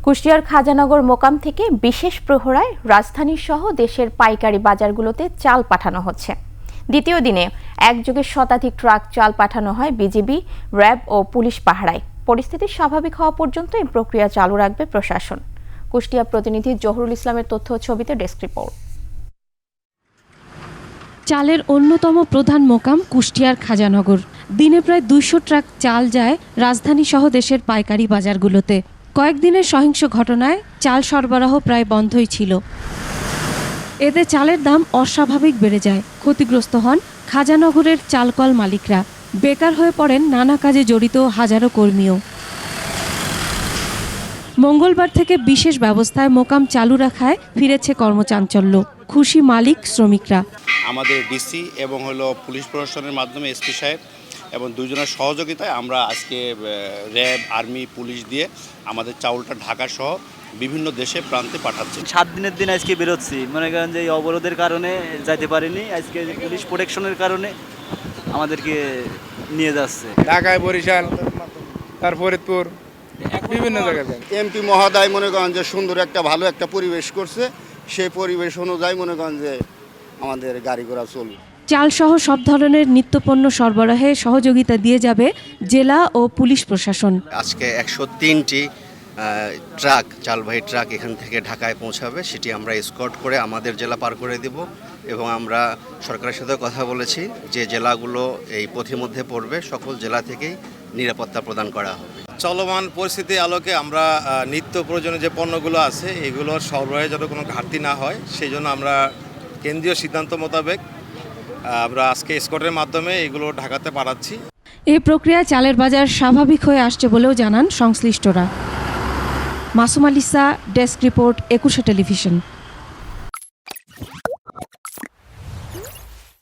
কুষ্টিয়ার খাজানগর মোকাম থেকে বিশেষ প্রহরায় রাজধানী সহ দেশের পাইকারি বাজারগুলোতে চাল পাঠানো হচ্ছে। দ্বিতীয় দিনে একযোগে শতাধিক ট্রাক চাল পাঠানো হয় বিজিবি, র্যাব ও পুলিশ পাহারায়। পরিস্থিতি স্বাভাবিক হওয়া পর্যন্ত এই প্রক্রিয়া চালু রাখবে প্রশাসন। কুষ্টিয়া প্রতিনিধি জহুরুল ইসলামের তথ্য ও ছবিতে ডেস্ক রিপোর্ট। চালের অন্যতম প্রধান মোকাম কুষ্টিয়ার খাজানগর। দিনে প্রায় ২০০ ট্রাক চাল যায় রাজধানী সহ দেশের পাইকারি বাজারগুলোতে। কয়েকদিনের সহিংস ঘটনায় চাল সরবরাহ প্রায় বন্ধই ছিল। এতে চালের দাম অস্বাভাবিক বেড়ে যায়। ক্ষতিগ্রস্ত হন খাজানগরের চালকল মালিকরা। বেকার হয়ে পড়েন নানা কাজে জড়িত হাজারো কর্মীও। মঙ্গলবার থেকে বিশেষ ব্যবস্থায় মোকাম চালু রাখায় ফিরেছে কর্মচাঞ্চল্য। খুশি মালিক, শ্রমিকরা। আমাদের ডিসি এবং পুলিশ প্রশাসনের মাধ্যমে এসপি সাহেব এবং দুজনের সহযোগিতায় আমরা আজকে র্যাব, আর্মি, পুলিশ দিয়ে আমাদের চাউলটা ঢাকা সহ বিভিন্ন দেশে প্রান্তে পাঠাচ্ছি। 7 দিনের দিন আজকে বেরোচ্ছি। মনে করেন যে এই অবরোধের কারণে যাইতে পারিনি, আজকে পুলিশ প্রোটেকশনের কারণে আমাদেরকে নিয়ে যাচ্ছে। ঢাকায়, বরিশাল, তার ফরিদপুর, বিভিন্ন জায়গায়। এমপি মহোদয় মনে করেন যে সুন্দর একটা ভালো একটা পরিবেশ করছে, সেই পরিবেশ অনুযায়ী মনে করেন যে আমাদের গাড়ি ঘোড়া চলবে। চাল সহ সব ধরনের নিত্যপণ্য সরবরাহে সহযোগিতা দিয়ে যাবে জেলা ও পুলিশ প্রশাসন। আজকে 103টি ট্রাক, চালবাহী ট্রাক এখান থেকে ঢাকায় পৌঁছাবে। সেটি আমরা এসকর্ট করে আমাদের জেলা পার করে দেব এবং আমরা সরকারের সাথে কথা বলেছি যে জেলাগুলো এই পথের মধ্যে পড়বে সকল জেলা থেকেই নিরাপত্তা প্রদান করা হবে। চলমান পরিস্থিতির আলোকে আমরা নিত্য প্রয়োজনীয় যে পণ্যগুলো আছে এগুলোর সরবরাহে যাতে কোনো ঘাটতি না হয় সেই জন্য আমরা কেন্দ্রীয় সিদ্ধান্ত মোতাবেক আমরা আজকে এসকর্টের মাধ্যমে এগুলো ঢাকাতে পাঠাচ্ছি। এই প্রক্রিয়ায় চালের বাজার স্বাভাবিক হয়ে আসছে বলেও জানান সংশ্লিষ্টরা। Masum আলিসা, desk report, 21 television.